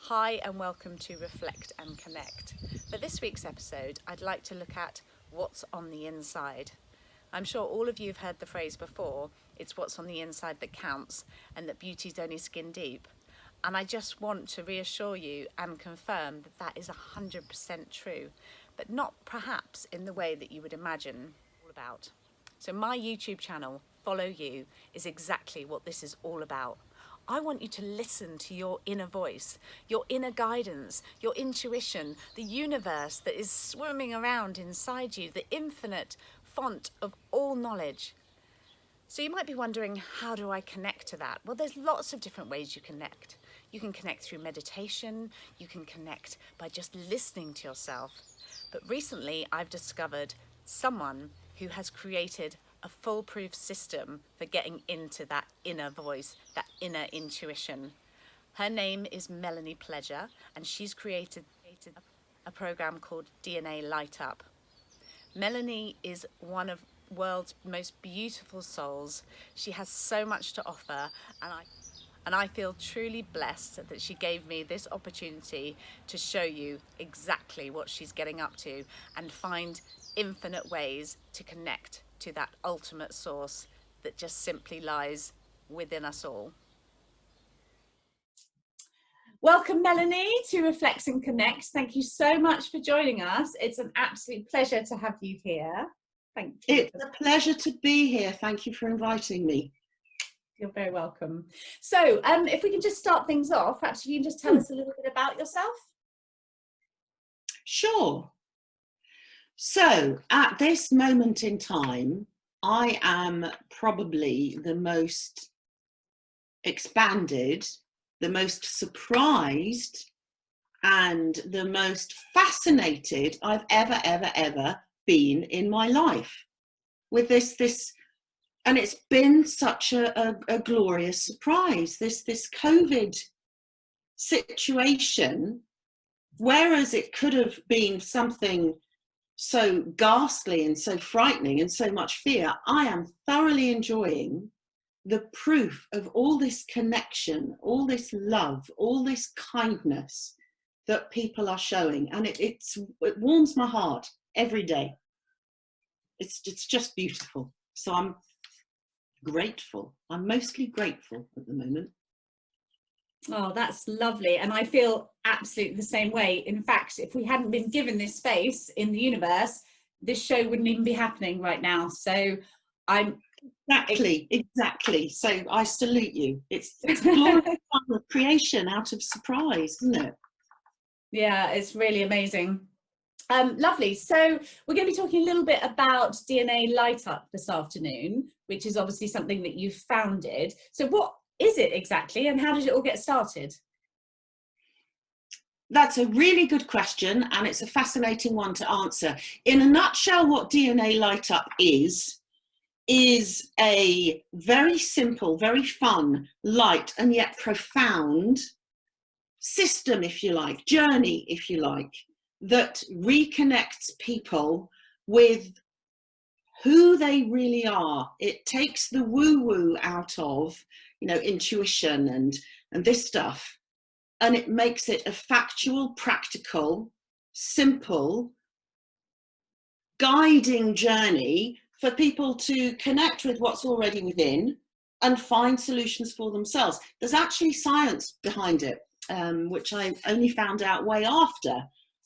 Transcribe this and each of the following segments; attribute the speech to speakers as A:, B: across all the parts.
A: Hi and welcome to Reflect and Connect. For this week's episode, I'd like to look at what's on the inside. I'm sure all of you have heard the phrase before, it's what's on the inside that counts and that beauty's only skin deep. And I just want to reassure you and confirm that that is 100% true, but not perhaps in the way that you would imagine all about. So my YouTube channel, Follow You, is exactly what this is all about. I want you to listen to your inner voice, your inner guidance, your intuition, the universe that is swimming around inside you, the infinite font of all knowledge. So you might be wondering, how do I connect to that? Well, there's lots of different ways you connect. You can connect through meditation, you can connect by just listening to yourself. But recently I've discovered someone who has created a foolproof system for getting into that inner voice, that inner intuition. Her name is Melanie Pleasure, and she's created a program called DNA Light Up. Melanie is one of the world's most beautiful souls. She has so much to offer, and I feel truly blessed that she gave me this opportunity to show you exactly what she's getting up to and find infinite ways to connect to that ultimate source that just simply lies within us all. Welcome, Melanie, to Reflect and Connect. Thank you so much for joining us. It's an absolute pleasure to have you here. Thank you.
B: It's a pleasure to be here. Thank you for inviting me.
A: You're very welcome. So if we can just start things off, perhaps you can just tell us a little bit about yourself.
B: Sure. So at this moment in time, I am probably the most expanded, the most surprised, and the most fascinated I've ever been in my life with this. And it's been such a glorious surprise, this COVID situation, whereas it could have been something so ghastly and so frightening and so much fear. I am thoroughly enjoying the proof of all this connection, all this love, all this kindness that people are showing. And it warms my heart every day. It's just beautiful. So I'm grateful. I'm mostly grateful at the moment.
A: Oh, that's lovely. And I feel absolutely the same way. In fact, if we hadn't been given this space in the universe, this show wouldn't even be happening right now. So I'm
B: exactly. So I salute you. It's glorious fun of creation out of surprise, isn't it?
A: Yeah, it's really amazing. Lovely. So we're going to be talking a little bit about DNA Light Up this afternoon, which is obviously something that you've founded. So what is it exactly, and how did it all get started?
B: That's a really good question, and it's a fascinating one to answer. In a nutshell, what DNA Light Up is a very simple, very fun, light, and yet profound system, if you like, journey, if you like, that reconnects people with who they really are. It takes the woo-woo out of, intuition and this stuff, and it makes it a factual, practical, simple, guiding journey for people to connect with what's already within and find solutions for themselves. There's actually science behind it, which I only found out way after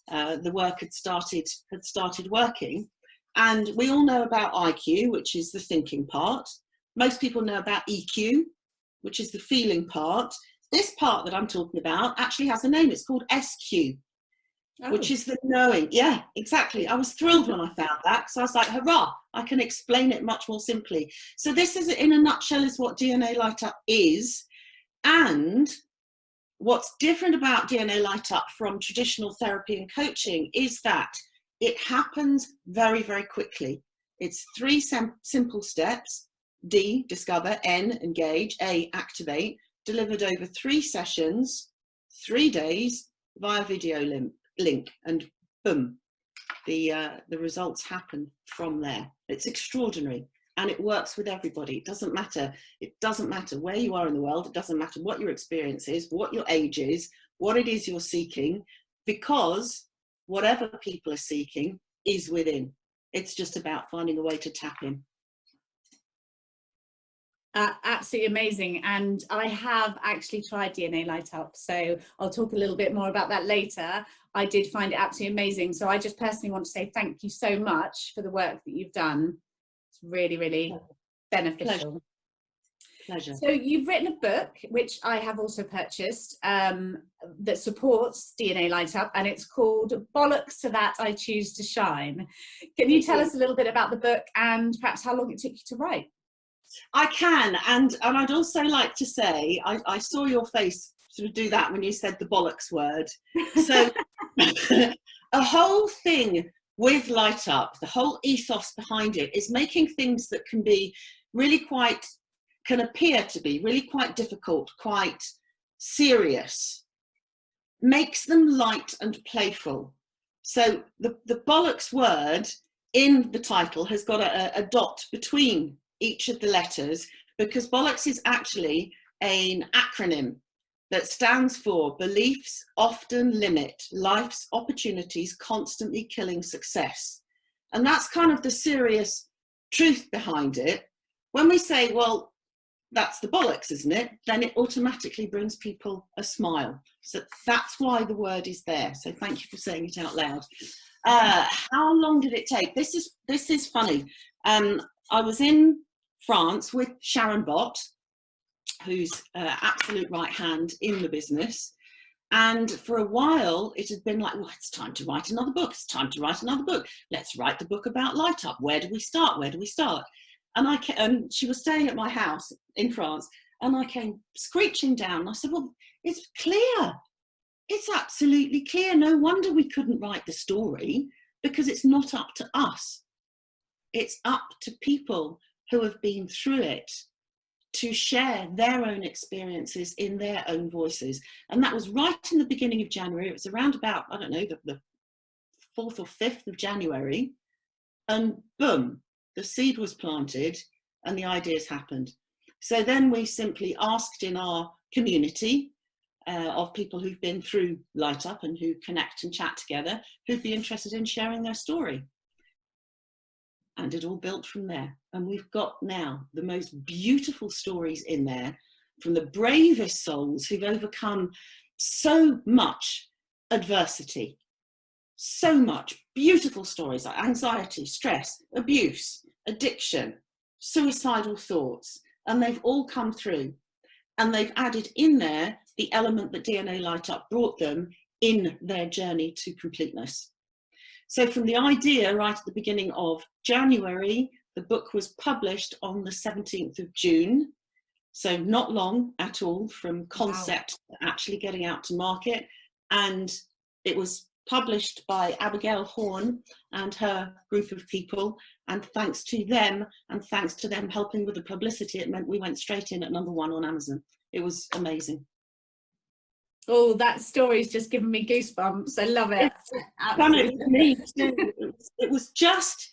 B: the work had started working. And we all know about IQ, which is the thinking part. Most people know about EQ, which is the feeling part. This part that I'm talking about actually has a name. It's called SQ, which is the knowing. Yeah, exactly. I was thrilled when I found that, because I was like, hurrah, I can explain it much more simply. So this is, in a nutshell, is what DNA Light Up is. And what's different about DNA Light Up from traditional therapy and coaching is that it happens very, very quickly. It's 3 simple steps: D, discover; N, engage; A, activate, delivered over 3 sessions, 3 days, via video link, and boom, the results happen from there. It's extraordinary, and it works with everybody. It doesn't matter where you are in the world. It doesn't matter what your experience is, what your age is, what it is you're seeking, because whatever people are seeking is within. It's just about finding a way to tap in.
A: Absolutely amazing. And I have actually tried DNA Light Up, so I'll talk a little bit more about that later. I did find it absolutely amazing. So I just personally want to say thank you so much for the work that you've done. It's really, really beneficial.
B: Pleasure.
A: So you've written a book, which I have also purchased, that supports DNA Light Up, and it's called Bollocks to That, I Choose to Shine. Can you tell us a little bit about the book and perhaps how long it took you to write?
B: I can, and I'd also like to say, I saw your face sort of do that when you said the bollocks word. So a whole thing with Light Up, the whole ethos behind it is making things that can be really quite, can appear to be really quite difficult, quite serious, makes them light and playful. So the bollocks word in the title has got a dot between each of the letters, because bollocks is actually an acronym that stands for beliefs often limit life's opportunities, constantly killing success. And that's kind of the serious truth behind it. When we say, well, that's the bollocks, isn't it? Then it automatically brings people a smile. So that's why the word is there. So thank you for saying it out loud. How long did it take? This is funny. I was in France with Sharon Bott, who's absolute right hand in the business. And for a while, it had been like, well, it's time to write another book. It's time to write another book. Let's write the book about Light Up. Where do we start? Where do we start? And she was staying at my house in France, and I came screeching down. I said, well, it's clear. It's absolutely clear. No wonder we couldn't write the story, because it's not up to us. It's up to people who have been through it to share their own experiences in their own voices. And that was right in the beginning of January. It was around about, I don't know, the 4th or 5th of January. And boom, the seed was planted and the ideas happened. So then we simply asked in our community of people who've been through Light Up and who connect and chat together, who'd be interested in sharing their story. And it all built from there. And we've got now the most beautiful stories in there from the bravest souls who've overcome so much adversity, so much beautiful stories like anxiety, stress, abuse, addiction, suicidal thoughts, and they've all come through. And they've added in there the element that DNA Light Up brought them in their journey to completeness. So from the idea right at the beginning of January, the book was published on the 17th of June. So not long at all from concept to actually getting out to market. And it was published by Abigail Horn and her group of people. And thanks to them, and thanks to them helping with the publicity, it meant we went straight in at #1 on Amazon. It was amazing.
A: Oh, that story's just given me goosebumps. I love it.
B: Absolutely. Me too. It was just,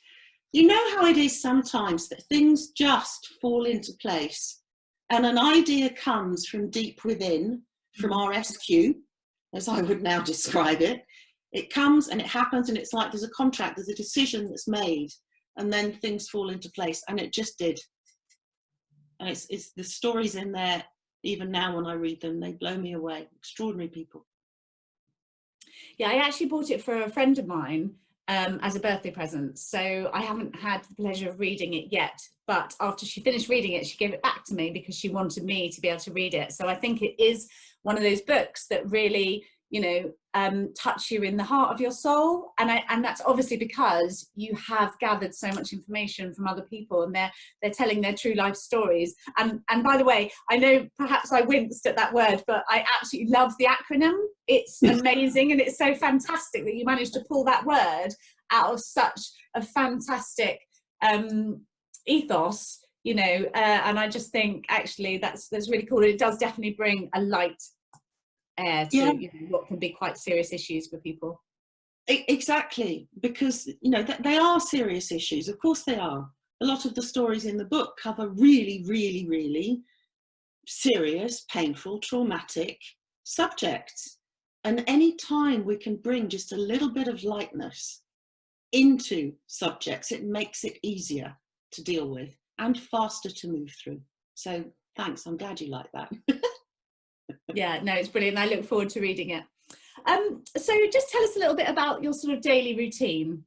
B: you know how it is sometimes that things just fall into place, and an idea comes from deep within, from our SQ, as I would now describe it. It comes and it happens, and it's like there's a contract, there's a decision that's made, and then things fall into place, and it just did. And it's the stories in there. Even now when I read them, they blow me away. Extraordinary people.
A: Yeah, I actually bought it for a friend of mine as a birthday present. So I haven't had the pleasure of reading it yet. But after she finished reading it, she gave it back to me because she wanted me to be able to read it. So I think it is one of those books that really, you know, touch you in the heart of your soul. And that's obviously because you have gathered so much information from other people, and they're telling their true life stories. And by the way, I know perhaps I winced at that word, but I absolutely love the acronym. It's amazing, and it's so fantastic that you managed to pull that word out of such a fantastic ethos, you know, and I just think actually that's really cool. It does definitely bring a light air to, you know, what can be quite serious issues for people.
B: Exactly, because, you know, they are serious issues. Of course they are. A lot of the stories in the book cover really, really, really serious, painful, traumatic subjects. And any time we can bring just a little bit of lightness into subjects, it makes it easier to deal with and faster to move through. So thanks, I'm glad you like that.
A: Yeah, no, it's brilliant. I look forward to reading it. So just tell us a little bit about your sort of daily routine.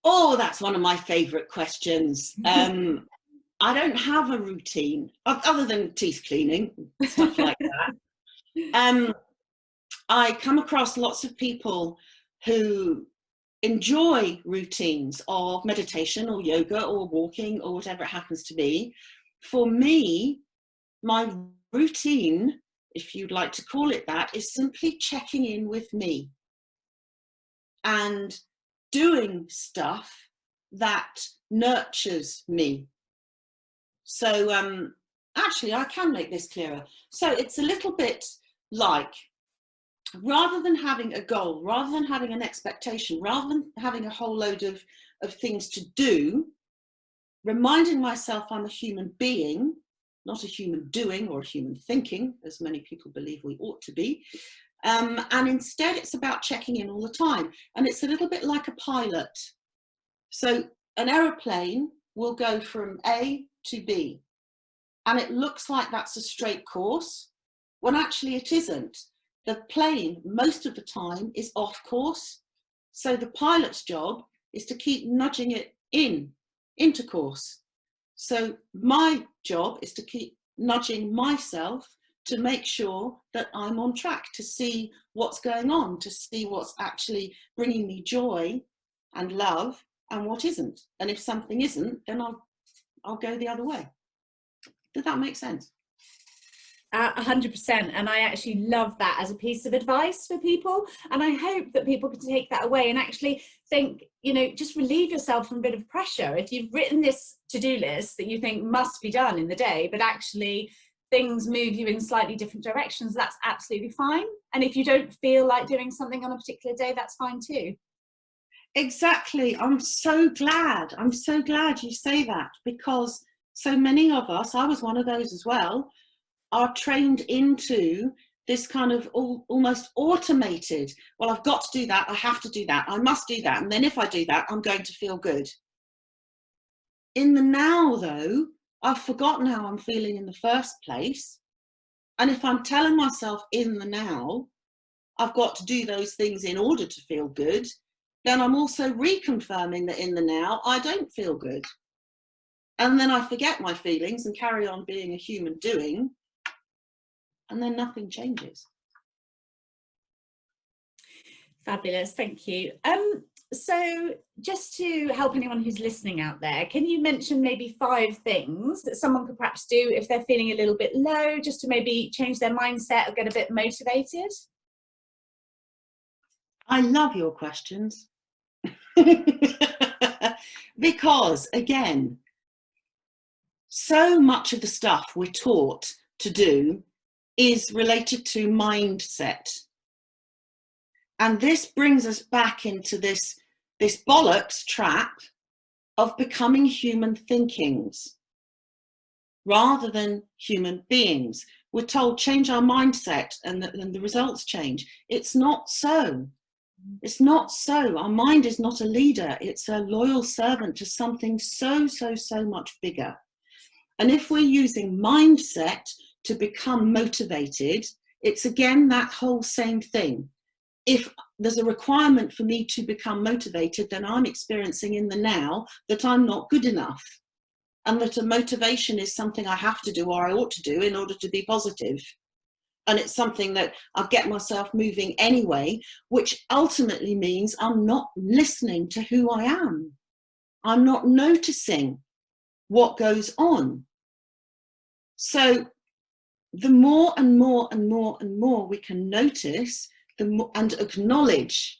B: Oh, that's one of my favourite questions. I don't have a routine other than teeth cleaning, stuff like that. I come across lots of people who enjoy routines of meditation or yoga or walking or whatever it happens to be. For me, my routine, if you'd like to call it that, is simply checking in with me and doing stuff that nurtures me. So actually, I can make this clearer. So it's a little bit like, rather than having a goal, rather than having an expectation, rather than having a whole load of things to do, reminding myself I'm a human being, not a human doing or a human thinking, as many people believe we ought to be. And instead, it's about checking in all the time. And it's a little bit like a pilot. So an aeroplane will go from A to B. And it looks like that's a straight course, when actually it isn't. The plane, most of the time, is off course. So the pilot's job is to keep nudging it into course. So my job is to keep nudging myself to make sure that I'm on track, to see what's going on, to see what's actually bringing me joy and love and what isn't. And if something isn't, then I'll go the other way. Did that make sense?
A: 100%. And I actually love that as a piece of advice for people. And I hope that people can take that away and actually think, you know, just relieve yourself from a bit of pressure. If you've written this to-do list that you think must be done in the day, but actually things move you in slightly different directions, that's absolutely fine. And if you don't feel like doing something on a particular day, that's fine too.
B: Exactly. I'm so glad you say that, because so many of us, I was one of those as well, are trained into this kind of almost automated, well, I've got to do that, I have to do that, I must do that, and then if I do that, I'm going to feel good. In the now, though, I've forgotten how I'm feeling in the first place. And if I'm telling myself in the now, I've got to do those things in order to feel good, then I'm also reconfirming that in the now, I don't feel good. And then I forget my feelings and carry on being a human doing, and then nothing changes.
A: Fabulous, thank you. So just to help anyone who's listening out there, can you mention maybe 5 things that someone could perhaps do if they're feeling a little bit low, just to maybe change their mindset or get a bit motivated?
B: I love your questions. Because, again, so much of the stuff we're taught to do is related to mindset. And this brings us back into this bollocks trap of becoming human thinkings rather than human beings. We're told change our mindset and the results change. It's not so. It's not so. Our mind is not a leader. It's a loyal servant to something so much bigger. And if we're using mindset to become motivated, it's again that whole same thing. If there's a requirement for me to become motivated, then I'm experiencing in the now that I'm not good enough, and that a motivation is something I have to do or I ought to do in order to be positive. And it's something that I'll get myself moving anyway, which ultimately means I'm not listening to who I am. I'm not noticing what goes on. So the more and more and more and more we can notice and acknowledge.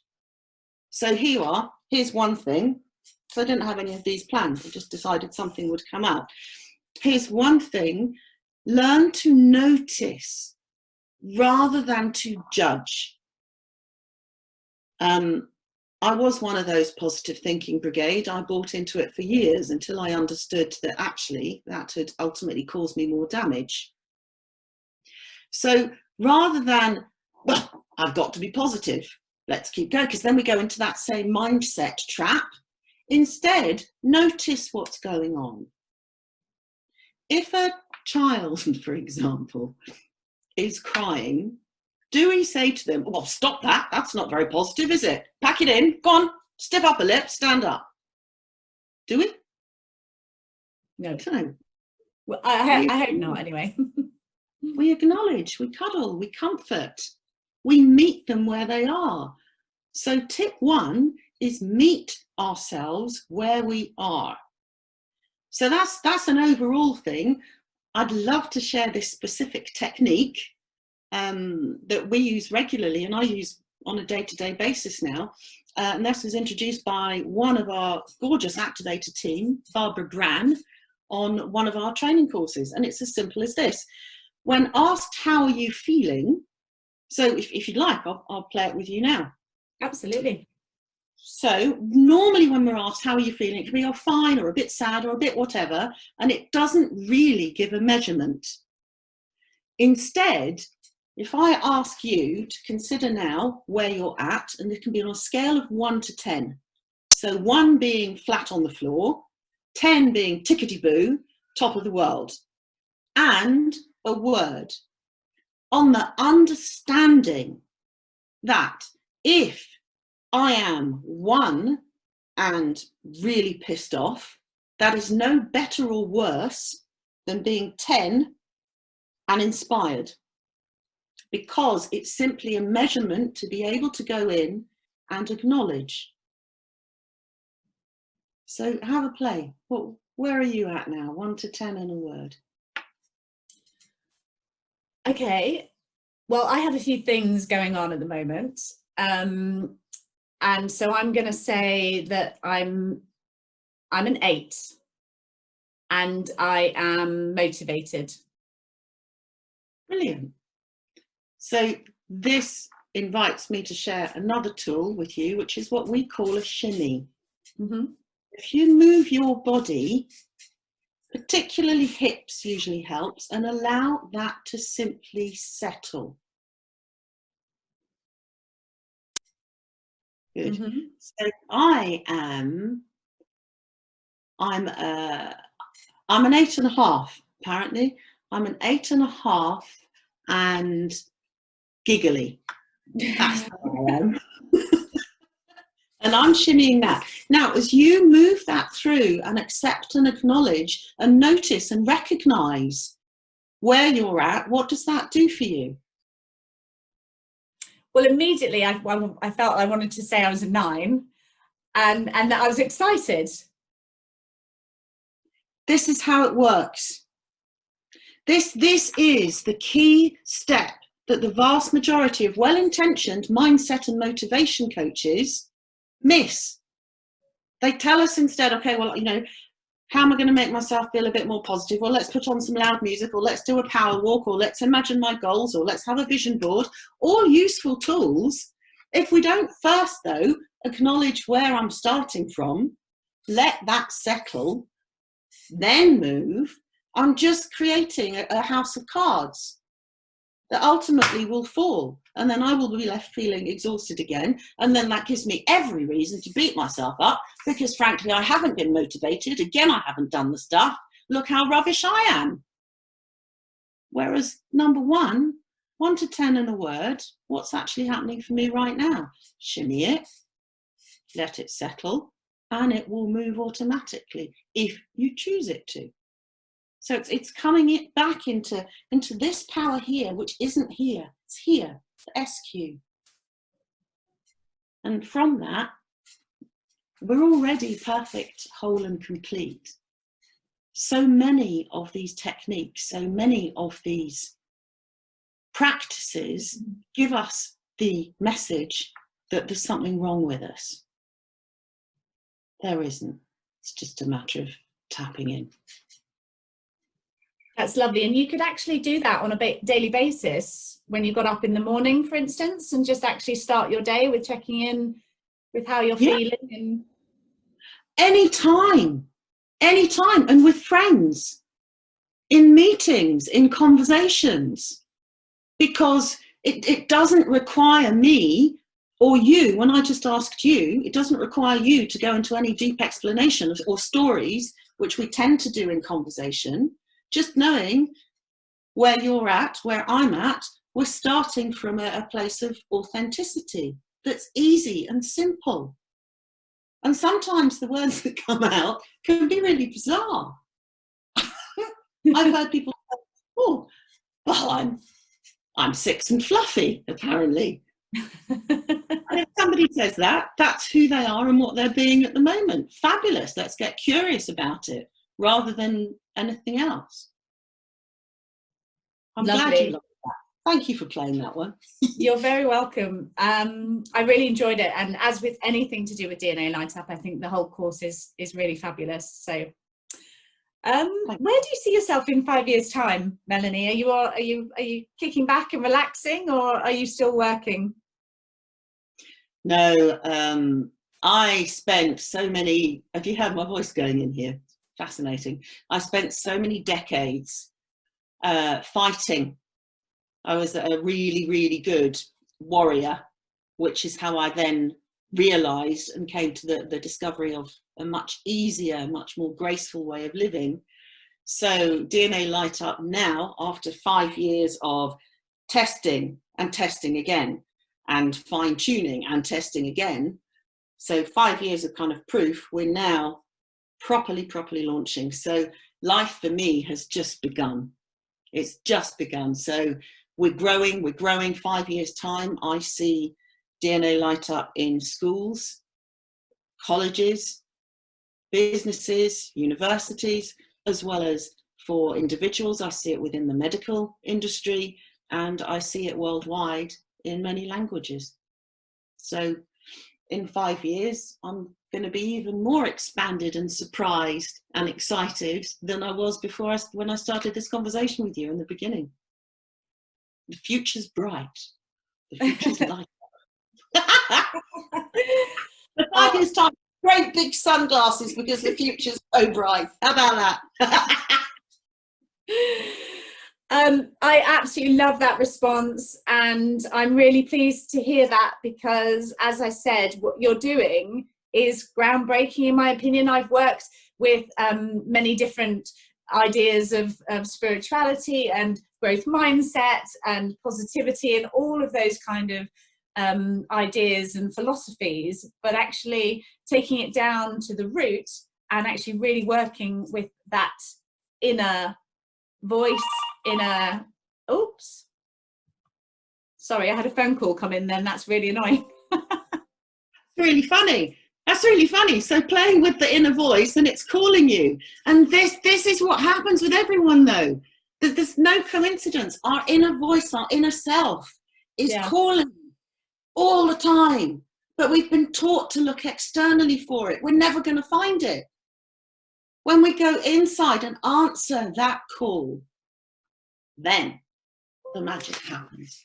B: So here you are, here's one thing. So I didn't have any of these planned, I just decided something would come out. Here's one thing: learn to notice rather than to judge. I was one of those positive thinking brigade. I bought into it for years until I understood that actually that had ultimately caused me more damage. So rather than, well, I've got to be positive, let's keep going, because then we go into that same mindset trap. Instead, notice what's going on. If a child, for example, is crying, do we say to them, well, stop that, that's not very positive, is it? Pack it in, go on, stiff upper lip, stand up. Do we?
A: No.
B: No.
A: Well, I hope not, anyway.
B: We acknowledge, we cuddle, we comfort, we meet them where they are. So tip 1 is meet ourselves where we are. So that's an overall thing. I'd love to share this specific technique that we use regularly, and I use on a day-to-day basis now. And this was introduced by one of our gorgeous activator team, Barbara Brann, on one of our training courses. And it's as simple as this. When asked, how are you feeling? So if you'd like, I'll play it with you now.
A: Absolutely.
B: So normally when we're asked, how are you feeling? It can be, oh, fine, or a bit sad, or a bit whatever. And it doesn't really give a measurement. Instead, if I ask you to consider now where you're at, and it can be on a scale of 1 to 10. So 1 being flat on the floor, 10 being tickety-boo, top of the world, and a word on the understanding that if I am 1 and really pissed off, that is no better or worse than being 10 and inspired, because it's simply a measurement to be able to go in and acknowledge. So have a play. Where are you at now? 1 to 10 in a word.
A: Okay. Well, I have a few things going on at the moment. And so I'm going to say that I'm an 8 and I am motivated.
B: Brilliant. So this invites me to share another tool with you, which is what we call a shimmy.
A: Mm-hmm.
B: If you move your body, particularly hips usually helps, and allow that to simply settle. Good. Mm-hmm. So I'm an 8.5, apparently. I'm an 8.5 and giggly. That's how I am. And I'm shimmying that. Now, as you move that through and accept and acknowledge and notice and recognize where you're at, what does that do for you?
A: Well, immediately I felt I wanted to say I was a 9 and that I was excited.
B: This is how it works. This is the key step that the vast majority of well-intentioned mindset and motivation coaches miss. They tell us instead, okay, well, how am I going to make myself feel a bit more positive? Well, let's put on some loud music, or let's do a power walk, or let's imagine my goals, or let's have a vision board. All useful tools. If we don't first, though, acknowledge where I'm starting from, let that settle, then move, I'm just creating a house of cards that ultimately will fall. And then I will be left feeling exhausted again. And then that gives me every reason to beat myself up, because frankly, I haven't been motivated. Again, I haven't done the stuff. Look how rubbish I am. Whereas number 1 to 10 in a word, what's actually happening for me right now? Shimmy it, let it settle, and it will move automatically if you choose it to. So it's coming it back into this power here, which isn't here. It's here, the SQ. And from that, we're already perfect, whole and complete. So many of these techniques, so many of these practices give us the message that there's something wrong with us. There isn't. It's just a matter of tapping in.
A: That's lovely. And you could actually do that on a daily basis when you got up in the morning, for instance, and just actually start your day with checking in with how you're feeling. And
B: Anytime, and with friends, in meetings, in conversations. because it doesn't require me or you, when I just asked you, it doesn't require you to go into any deep explanation or stories, which we tend to do in conversation. Just knowing where you're at, where I'm at, we're starting from a place of authenticity that's easy and simple. And sometimes the words that come out can be really bizarre. I've heard people say, oh, well, I'm six and fluffy, apparently. And if somebody says that, that's who they are and what they're being at the moment. Fabulous. Let's get curious about it rather than anything else. I'm
A: Lovely.
B: glad you liked that. Thank you for playing that one.
A: You're very welcome. I really enjoyed it. And as with anything to do with DNA Light Up, I think the whole course is really fabulous. So where do you see yourself in 5 years' time, Melanie? Are you kicking back and relaxing, or are you still working?
B: No, I spent so many, have you heard my voice going in here? Fascinating. I spent so many decades fighting. I was a really, really good warrior, which is how I then realised and came to the discovery of a much easier, much more graceful way of living. So DNA Light Up now, after 5 years of testing and testing again, and fine-tuning and testing again, so 5 years of kind of proof, we're now properly launching. So life for me has just begun. It's just begun. So we're growing. 5 years' time, I see DNA Light Up in schools, colleges, businesses, universities, as well as for individuals. I see it within the medical industry, and I see it worldwide in many languages. So in 5 years, I'm going to be even more expanded and surprised and excited than I was before when I started this conversation with you in the beginning. The future's bright. The future's light. The 5 years time, great big sunglasses because the future's so bright. How about that?
A: I absolutely love that response, and I'm really pleased to hear that, because as I said, what you're doing is groundbreaking in my opinion. I've worked with many different ideas of spirituality and growth mindset and positivity and all of those kind of ideas and philosophies, but actually taking it down to the root and actually really working with that inner voice, oops, sorry, I had a phone call come in then, that's really annoying.
B: Really funny. That's really funny. So playing with the inner voice and it's calling you. And this is what happens with everyone though. There's no coincidence. Our inner voice, our inner self is calling all the time. But we've been taught to look externally for it. We're never going to find it. When we go inside and answer that call, then the magic happens.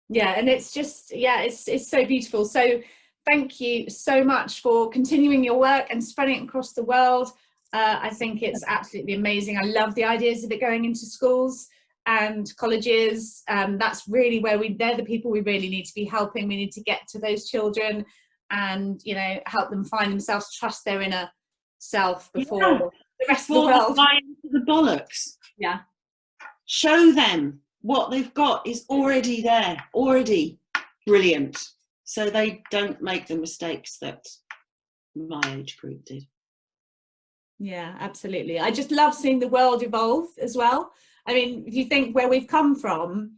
A: Yeah, and it's just, it's so beautiful. So thank you so much for continuing your work and spreading it across the world. I think it's absolutely amazing. I love the ideas of it going into schools and colleges. That's really where they're the people we really need to be helping. We need to get to those children and, you know, help them find themselves, trust their inner self before the rest of the world.
B: Buy into the bollocks.
A: Yeah.
B: Show them what they've got is already there, already brilliant. So they don't make the mistakes that my age group did.
A: Yeah, absolutely. I just love seeing the world evolve as well. I mean, if you think where we've come from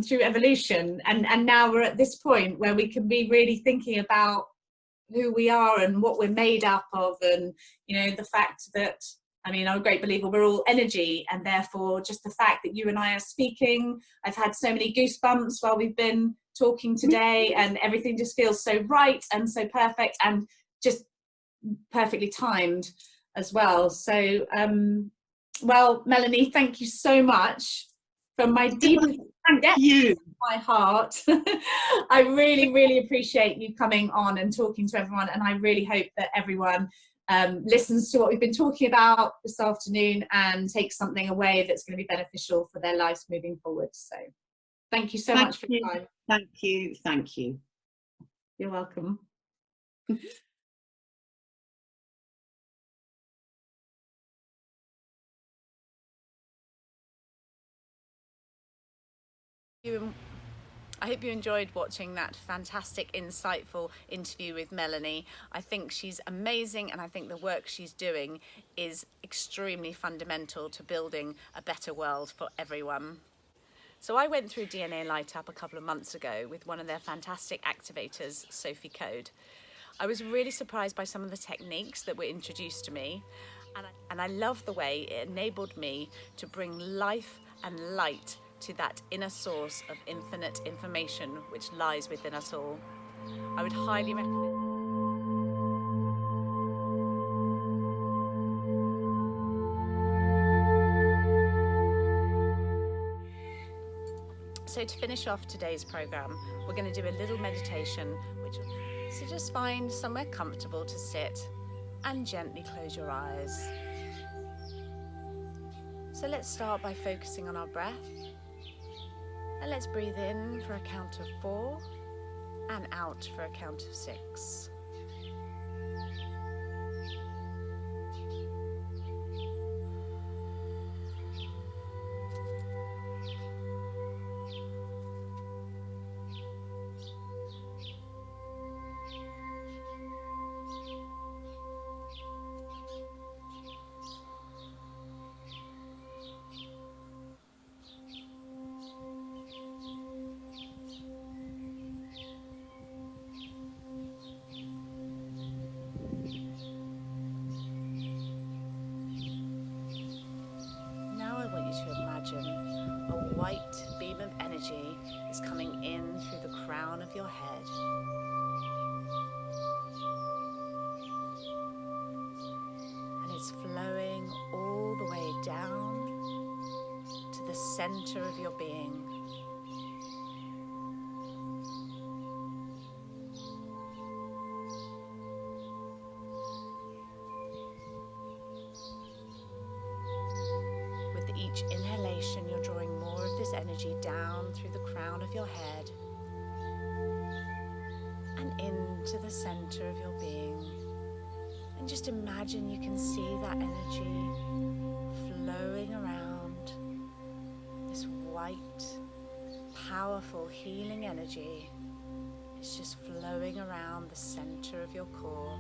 A: through evolution, and now we're at this point where we can be really thinking about who we are and what we're made up of, and, you know, the fact that, I mean, I'm a great believer we're all energy, and therefore just the fact that you and I are speaking, I've had so many goosebumps while we've been talking today, and everything just feels so right and so perfect and just perfectly timed as well. So well, Melanie, thank you so much from my deepest depths of my heart. I really appreciate you coming on and talking to everyone, and I really hope that everyone
C: listens to what we've been talking about this afternoon and takes something away that's going to be beneficial for their lives moving forward. So thank you so much for your time.
B: Thank you. Thank you.
C: You're welcome.
A: I hope you enjoyed watching that fantastic, insightful interview with Melanie. I think she's amazing, and I think the work she's doing is extremely fundamental to building a better world for everyone. So I went through DNA Light Up a couple of months ago with one of their fantastic activators, Sophie Code. I was really surprised by some of the techniques that were introduced to me, and I love the way it enabled me to bring life and light to that inner source of infinite information which lies within us all. I would highly recommend. So to finish off today's program, we're going to do a little meditation, so just find somewhere comfortable to sit and gently close your eyes. So let's start by focusing on our breath. And let's breathe in for a count of 4 and out for a count of 6. A white beam of energy is coming in through the crown of your head. And it's flowing all the way down to the center of your being. Each inhalation, you're drawing more of this energy down through the crown of your head and into the center of your being. And just imagine you can see that energy flowing around, this white, powerful, healing energy. It's just flowing around the center of your core.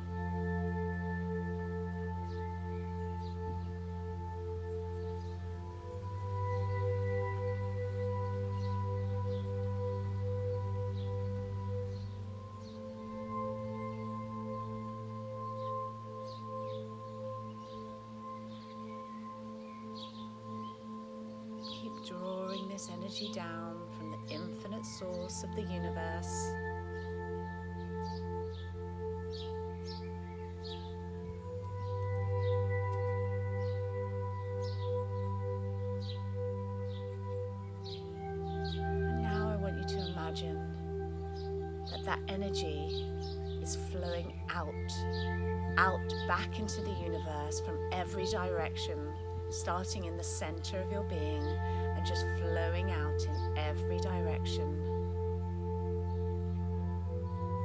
A: Drawing this energy down from the infinite source of the universe. And now I want you to imagine that that energy is flowing out back into the universe from every direction, starting in the center of your being and just flowing out in every direction.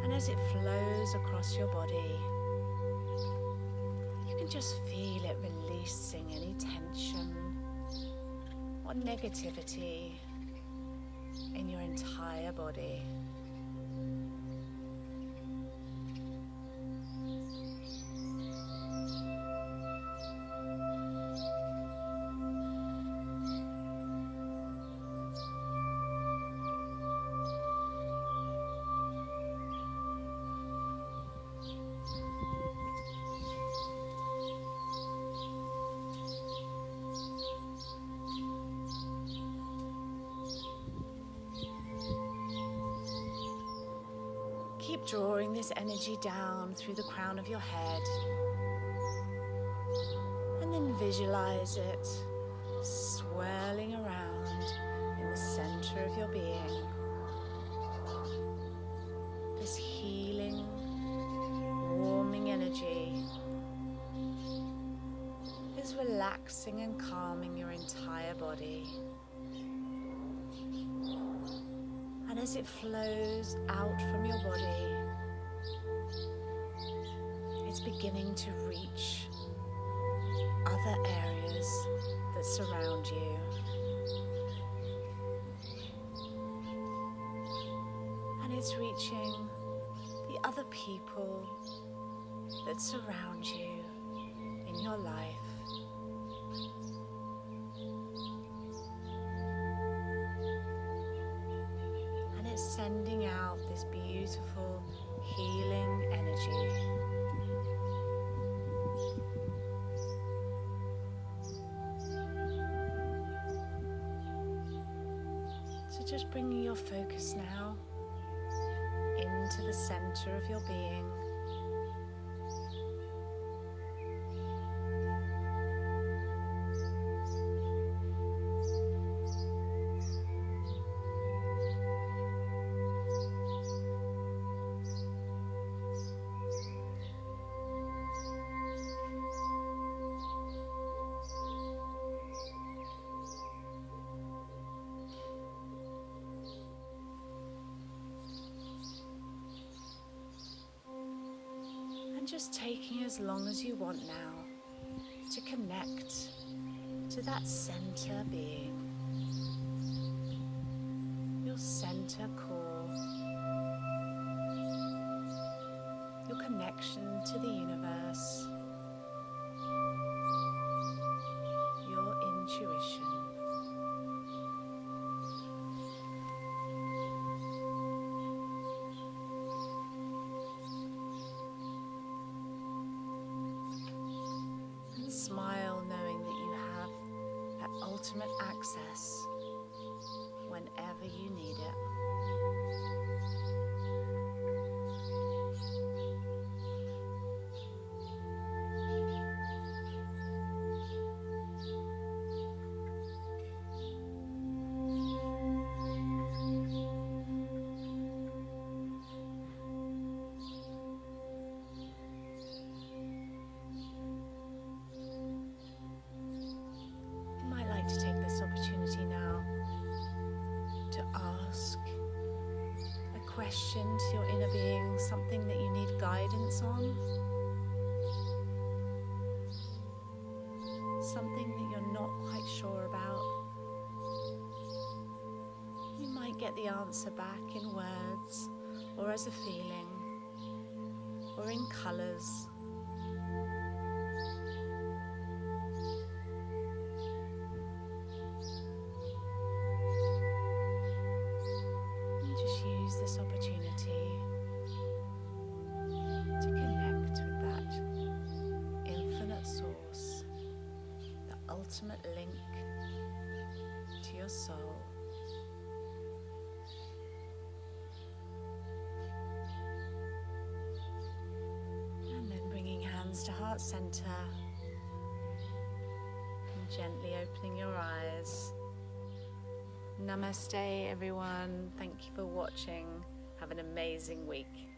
A: And as it flows across your body, you can just feel it releasing any tension or negativity in your entire body. Keep drawing this energy down through the crown of your head, and then visualize it swirling around in the center of your being. This healing, warming energy just relaxing and calming your entire body. And as it flows out from your body, it's beginning to reach other areas that surround you. And it's reaching the other people that surround you in your life. And it's sending out this beautiful healing energy. So just bringing your focus now into the center of your being. And just taking as long as you want now to connect to that center being, your center core, your connection to the universe, your intuition. Smile knowing that you have that ultimate access whenever you need it. To take this opportunity now to ask a question to your inner being, something that you need guidance on, something that you're not quite sure about. You might get the answer back in words or as a feeling or in colours. Use this opportunity to connect with that infinite source, the ultimate link to your soul. And then bringing hands to heart center and gently opening your eyes. Namaste everyone, thank you for watching, have an amazing week.